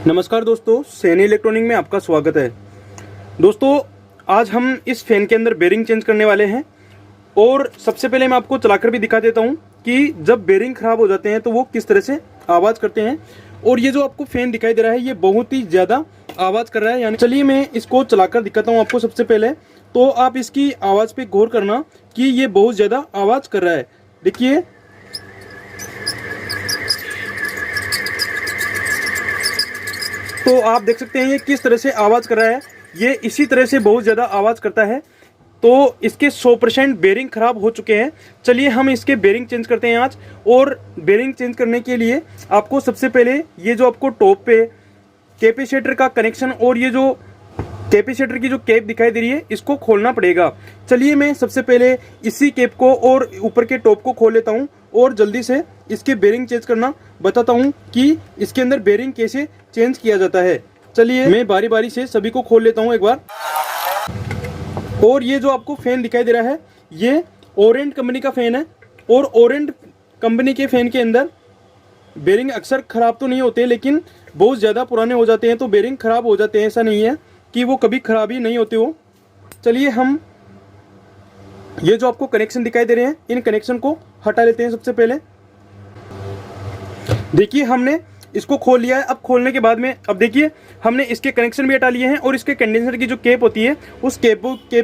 नमस्कार दोस्तों, सैनी इलेक्ट्रॉनिक में आपका स्वागत है। दोस्तों, आज हम इस फैन के अंदर बेरिंग चेंज करने वाले हैं और सबसे पहले मैं आपको चलाकर भी दिखा देता हूं कि जब बेरिंग खराब हो जाते हैं तो वो किस तरह से आवाज़ करते हैं। और ये जो आपको फैन दिखाई दे रहा है ये बहुत ही ज़्यादा आवाज़ कर रहा है। यानी चलिए मैं इसको चलाकर दिखाता हूँ आपको। सबसे पहले तो आप इसकी आवाज़ पर गौर करना कि ये बहुत ज़्यादा आवाज़ कर रहा है। देखिए, तो आप देख सकते हैं ये किस तरह से आवाज़ कर रहा है। ये इसी तरह से बहुत ज़्यादा आवाज़ करता है। तो इसके 100% बेरिंग ख़राब हो चुके हैं। चलिए हम इसके बेरिंग चेंज करते हैं आज। और बेरिंग चेंज करने के लिए आपको सबसे पहले ये जो आपको टॉप पे कैपेसिटर का कनेक्शन और ये जो कैपेसिटर की जो कैप दिखाई दे रही है इसको खोलना पड़ेगा। चलिए मैं सबसे पहले इसी कैप को और ऊपर के टॉप को खोल लेता हूँ और जल्दी से इसके बेरिंग चेंज करना बताता हूँ कि इसके अंदर बेरिंग कैसे चेंज किया जाता है। चलिए मैं बारी बारी से सभी को खोल लेता हूँ एक बार। और ये जो आपको फैन दिखाई दे रहा है ये ओरेंट कंपनी का फैन है। और ओरेंट कंपनी के फैन के अंदर बेरिंग अक्सर ख़राब तो नहीं होते, लेकिन बहुत ज़्यादा पुराने हो जाते हैं तो बेरिंग ख़राब हो जाते हैं। ऐसा नहीं है कि वो कभी ख़राब ही नहीं होते हो। चलिए हम ये जो आपको कनेक्शन दिखाई दे रहे हैं इन कनेक्शन को हटा लेते हैं। सबसे पहले देखिए हमने इसको खोल लिया है। अब खोलने के बाद में अब देखिए हमने इसके कनेक्शन भी हटा लिए हैं और इसके कंडेंसर की जो कैप होती है उस कैप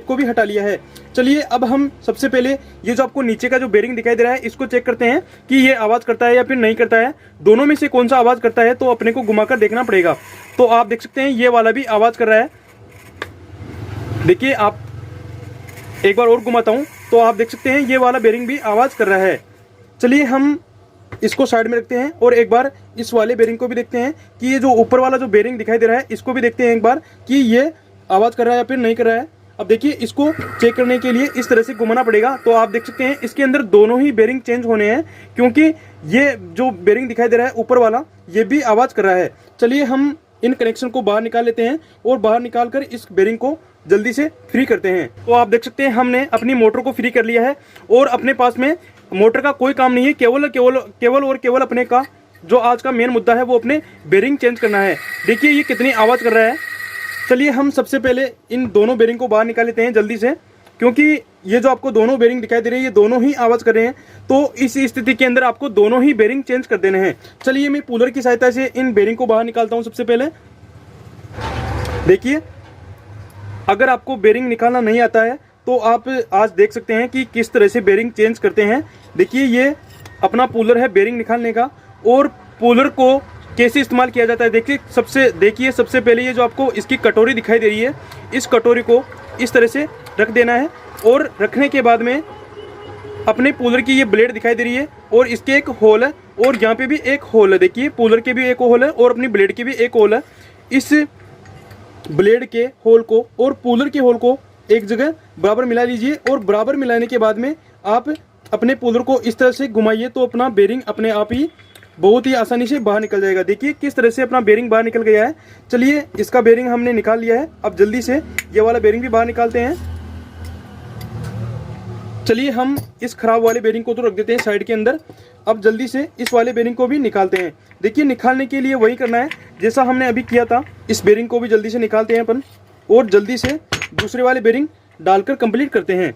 को भी हटा लिया है। चलिए अब हम सबसे पहले ये जो आपको नीचे का जो बेरिंग दिखाई दे रहा है इसको चेक करते हैं कि ये आवाज़ करता है या फिर नहीं करता है। दोनों में से कौन सा आवाज़ करता है तो अपने को घुमाकर देखना पड़ेगा। तो आप देख सकते हैं ये वाला भी आवाज़ कर रहा है। देखिए, आप एक बार और घुमाता हूँ तो आप देख सकते हैं ये वाला बेरिंग भी आवाज़ कर रहा है। चलिए हम इसको साइड में रखते हैं और एक बार इस वाले बेरिंग को भी देखते हैं कि ये जो ऊपर वाला जो बेरिंग दिखाई दे रहा है इसको भी देखते हैं एक बार कि ये आवाज़ कर रहा है या फिर नहीं कर रहा है। अब देखिए इसको चेक करने के लिए इस तरह से घुमाना पड़ेगा। तो आप देख सकते हैं इसके अंदर दोनों ही बेरिंग चेंज होने हैं, क्योंकि ये जो बेरिंग दिखाई दे रहा है ऊपर वाला ये भी आवाज़ कर रहा है। चलिए हम इन कनेक्शन को बाहर निकाल लेते हैं और बाहर निकाल कर इस बेरिंग को जल्दी से फ्री करते हैं। तो आप देख सकते हैं हमने अपनी मोटर को फ्री कर लिया है और अपने पास में मोटर का कोई काम नहीं है, केवल अपने का जो आज का मेन मुद्दा है वो अपने बेरिंग चेंज करना है। देखिए ये कितनी आवाज़ कर रहा है। चलिए हम सबसे पहले इन दोनों बेरिंग को बाहर निकाल लेते हैं जल्दी से, क्योंकि ये जो आपको दोनों बेरिंग दिखाई दे रही है ये दोनों ही आवाज़ कर रहे हैं। तो इस स्थिति के अंदर आपको दोनों ही बेरिंग चेंज कर देने हैं। चलिए मैं पुलर की सहायता से इन बेरिंग को बाहर निकालता हूँ। सबसे पहले देखिए, अगर आपको बेरिंग निकालना नहीं आता है तो आप आज देख सकते हैं कि किस तरह से बेरिंग चेंज करते हैं। देखिए ये अपना पुलर है बेरिंग निकालने का, और पुलर को कैसे इस्तेमाल किया जाता है देखिए सबसे पहले ये जो आपको इसकी कटोरी दिखाई दे रही है इस कटोरी को इस तरह से रख देना है। और रखने के बाद में अपने पुलर की ये ब्लेड दिखाई दे रही है और इसके एक होल है और यहाँ पे भी एक होल है। देखिए पुलर के भी एक होल है और अपनी ब्लेड की भी एक होल है। इस ब्लेड के होल को और पुलर के होल को एक जगह बराबर मिला लीजिए और बराबर मिलाने के बाद में आप अपने पुलर को इस तरह से घुमाइए तो अपना बेरिंग अपने आप ही बहुत ही आसानी से बाहर निकल जाएगा। देखिए किस तरह से अपना बेरिंग बाहर निकल गया है। चलिए इसका बेरिंग हमने निकाल लिया है। अब जल्दी से ये वाला बेरिंग भी बाहर निकालते हैं। चलिए हम इस खराब वाले बेरिंग को तो रख देते हैं साइड के अंदर। अब जल्दी से इस वाले बेरिंग को भी निकालते हैं। देखिए निकालने के लिए वही करना है जैसा हमने अभी किया था। इस बेरिंग को भी जल्दी से निकालते हैं अपन और जल्दी से दूसरे वाले बेरिंग डालकर कंप्लीट करते हैं।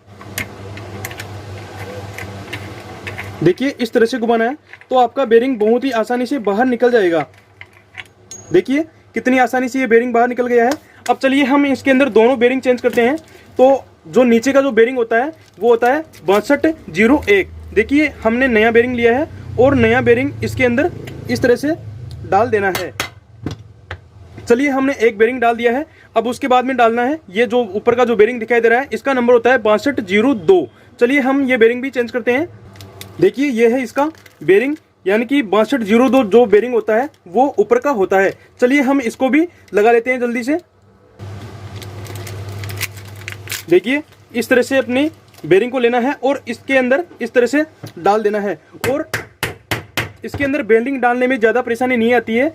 देखिए इस तरह से घुमाना है तो आपका बेरिंग बहुत ही आसानी से बाहर निकल जाएगा। देखिए कितनी आसानी से ये बेरिंग बाहर निकल गया है। अब चलिए हम इसके अंदर दोनों बेरिंग चेंज करते हैं। तो जो नीचे का जो बेरिंग होता है वो होता है 6201। देखिए हमने नया बेरिंग लिया है और नया बेरिंग इसके अंदर इस तरह से डाल देना है। चलिए हमने एक बेरिंग डाल दिया है। अब उसके बाद में डालना है ये जो ऊपर का जो बेरिंग दिखाई दे रहा है इसका नंबर होता है 6202। चलिए हम ये बेरिंग भी चेंज करते हैं। देखिए ये है इसका बेरिंग, यानी कि 6202 जो बेरिंग होता है वो ऊपर का होता है। चलिए हम इसको भी लगा लेते हैं जल्दी से। देखिए इस तरह से अपनी बेरिंग को लेना है और इसके अंदर इस तरह से डाल देना है। और इसके अंदर बेरिंग डालने में ज़्यादा परेशानी नहीं आती है,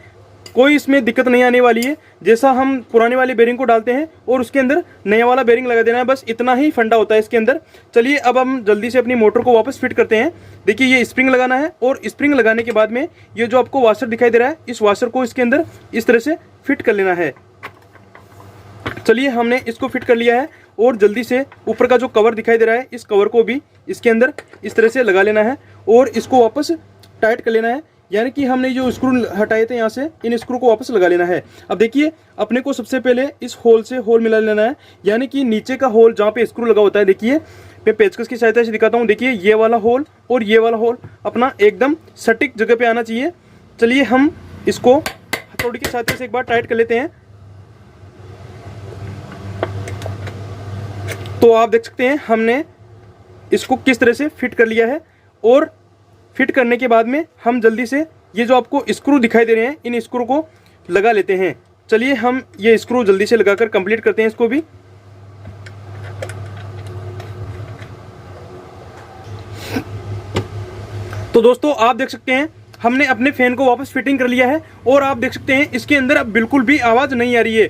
कोई इसमें दिक्कत नहीं आने वाली है। जैसा हम पुराने वाले बेरिंग को डालते हैं और उसके अंदर नया वाला बेरिंग लगा देना है, बस इतना ही फंडा होता है इसके अंदर। चलिए अब हम जल्दी से अपनी मोटर को वापस फिट करते हैं। देखिए ये स्प्रिंग लगाना है और स्प्रिंग लगाने के बाद में ये जो आपको वाशर दिखाई दे रहा है, इस वाशर को इसके अंदर इस तरह से फिट कर लेना है। चलिए हमने इसको फिट कर लिया है और जल्दी से ऊपर का जो कवर दिखाई दे रहा है, इस कवर को भी इसके अंदर इस तरह से लगा लेना है और इसको वापस टाइट कर लेना है। यानी कि हमने जो स्क्रू हटाए थे यहाँ से, इन स्क्रू को वापस लगा लेना है। अब देखिए अपने को सबसे पहले इस होल से होल मिला लेना है, यानी कि नीचे का होल जहाँ पे स्क्रू लगा होता है। देखिए मैं पेचकस की सहायता से दिखाता हूँ। देखिए ये वाला होल और ये वाला होल अपना एकदम सटीक जगह पे आना चाहिए। चलिए हम इसको हथौड़ी की सहायता से एक बार टाइट कर लेते हैं। तो आप देख सकते हैं हमने इसको किस तरह से फिट कर लिया है। और फिट करने के बाद में हम जल्दी से ये जो आपको स्क्रू दिखाई दे रहे हैं, इन स्क्रू को लगा लेते हैं। चलिए हम ये स्क्रू जल्दी से लगाकर कंप्लीट करते हैं इसको भी। तो दोस्तों आप देख सकते हैं हमने अपने फैन को वापस फिटिंग कर लिया है और आप देख सकते हैं इसके अंदर अब बिल्कुल भी आवाज़ नहीं आ रही है,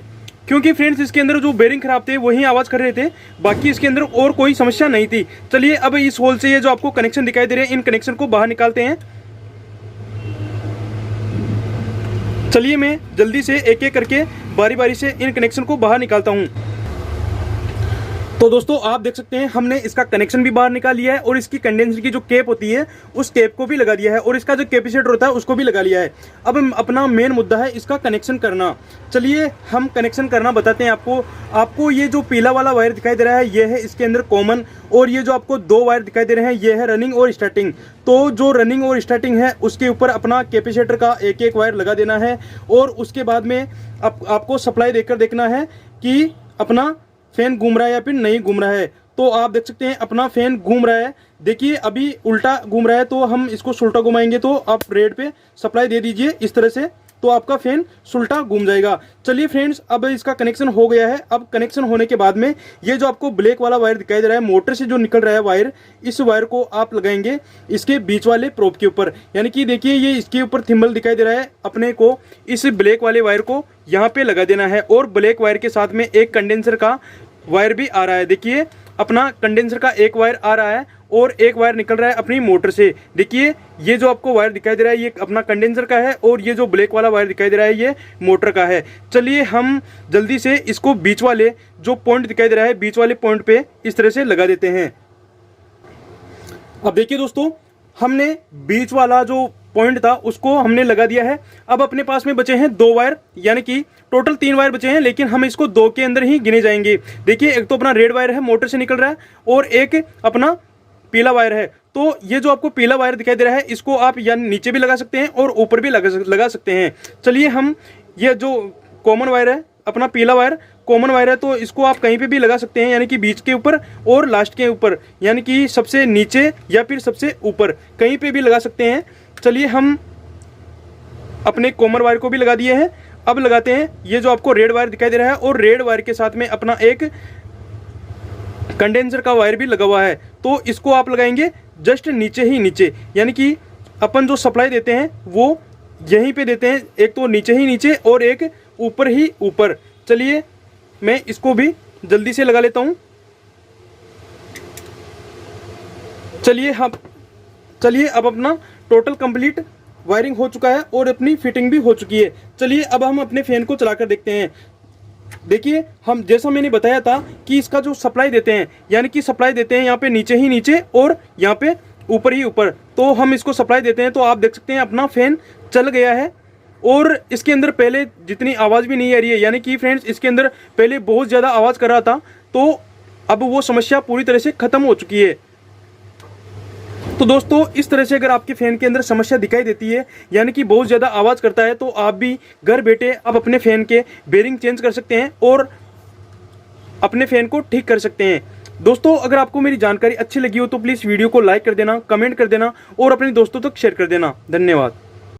क्योंकि फ्रेंड्स इसके अंदर जो बेरिंग खराब थे वही आवाज़ कर रहे थे, बाकी इसके अंदर और कोई समस्या नहीं थी। चलिए अब इस होल से ये जो आपको कनेक्शन दिखाई दे रहे हैं, इन कनेक्शन को बाहर निकालते हैं। चलिए मैं जल्दी से एक एक करके बारी बारी से इन कनेक्शन को बाहर निकालता हूँ। तो दोस्तों आप देख सकते हैं हमने इसका कनेक्शन भी बाहर निकाल लिया है और इसकी कंडेंसर की जो केप होती है उस केप को भी लगा दिया है और इसका जो कैपेसिटर होता है उसको भी लगा लिया है। अब अपना मेन मुद्दा है इसका कनेक्शन करना। चलिए हम कनेक्शन करना बताते हैं आपको ये जो पीला वाला वायर दिखाई दे रहा है ये है इसके अंदर कॉमन, और ये जो आपको दो वायर दिखाई दे रहे हैं ये है रनिंग और स्टार्टिंग। तो जो रनिंग और स्टार्टिंग है उसके ऊपर अपना कैपेसिटर का एक एक वायर लगा देना है और उसके बाद में आपको सप्लाई देकर देखना है कि अपना फैन घूम रहा है या फिर नहीं घूम रहा है। तो आप देख सकते हैं अपना फैन घूम रहा है। देखिए अभी उल्टा घूम रहा है, तो हम इसको सुल्टा घुमाएंगे तो आप रेड पे सप्लाई दे दीजिए इस तरह से, तो आपका फैन सुल्टा घूम जाएगा। चलिए फ्रेंड्स अब इसका कनेक्शन हो गया है। अब कनेक्शन होने के बाद में ये जो आपको ब्लैक वाला वायर दिखाई दे रहा है, मोटर से जो निकल रहा है वायर, इस वायर को आप लगाएंगे इसके बीच वाले प्रोब के ऊपर। यानी कि देखिए ये इसके ऊपर थिम्बल दिखाई दे रहा है, अपने को इस ब्लैक वाले वायर को यहाँ पे लगा देना है और ब्लैक वायर के साथ में एक कंडेंसर का वायर भी आ रहा है। देखिए अपना कंडेंसर का एक वायर आ रहा है और एक वायर निकल रहा है अपनी मोटर से। देखिए ये जो आपको वायर दिखाई दे रहा है ये अपना कंडेंसर का है और ये जो ब्लैक वाला वायर दिखाई दे रहा है ये मोटर का है। चलिए हम जल्दी से इसको बीच वाले जो पॉइंट दिखाई दे रहा है, बीच वाले पॉइंट पे इस तरह से लगा देते हैं। अब देखिए दोस्तों हमने बीच वाला जो पॉइंट था उसको हमने लगा दिया है। अब अपने पास में बचे हैं दो वायर, यानी कि टोटल 3 वायर बचे हैं, लेकिन हम इसको 2 के अंदर ही गिने जाएंगे। देखिए एक तो अपना रेड वायर है मोटर से निकल रहा है और एक अपना पीला वायर है। तो ये जो आपको पीला वायर दिखाई दे रहा है इसको आप या नीचे भी लगा सकते हैं और ऊपर भी लगा सकते हैं। चलिए हम ये जो कॉमन वायर है, अपना पीला वायर कॉमन वायर है, तो इसको आप कहीं पे भी लगा सकते हैं, यानी कि बीच के ऊपर और लास्ट के ऊपर, यानी कि सबसे नीचे या फिर सबसे ऊपर, कहीं पे भी लगा सकते हैं। चलिए हम अपने कॉमन वायर को भी लगा दिए हैं। अब लगाते हैं ये जो आपको रेड वायर दिखाई दे रहा है और रेड वायर के साथ में अपना एक कंडेंसर का वायर भी लगा हुआ है, तो इसको आप लगाएंगे जस्ट नीचे ही नीचे, यानी कि अपन जो सप्लाई देते हैं वो यहीं पे देते हैं, एक तो नीचे ही नीचे और एक ऊपर ही ऊपर। चलिए मैं इसको भी जल्दी से लगा लेता हूँ। चलिए अब अपना टोटल कंप्लीट वायरिंग हो चुका है और अपनी फिटिंग भी हो चुकी है। चलिए अब हम अपने फैन को चलाकर देखते हैं। देखिए हम जैसा मैंने बताया था कि इसका जो सप्लाई देते हैं, यानी कि सप्लाई देते हैं यहाँ पे नीचे ही नीचे और यहाँ पे ऊपर ही ऊपर, तो हम इसको सप्लाई देते हैं। तो आप देख सकते हैं अपना फैन चल गया है और इसके अंदर पहले जितनी आवाज़ भी नहीं आ रही है, यानी कि फ्रेंड्स इसके अंदर पहले बहुत ज़्यादा आवाज़ कर रहा था, तो अब वो समस्या पूरी तरह से ख़त्म हो चुकी है। तो दोस्तों इस तरह से अगर आपके फैन के अंदर समस्या दिखाई देती है, यानी कि बहुत ज़्यादा आवाज़ करता है, तो आप भी घर बैठे अब अपने फ़ैन के बेरिंग चेंज कर सकते हैं और अपने फ़ैन को ठीक कर सकते हैं। दोस्तों अगर आपको मेरी जानकारी अच्छी लगी हो तो प्लीज़ वीडियो को लाइक कर देना, कमेंट कर देना और अपने दोस्तों तक शेयर कर देना। धन्यवाद।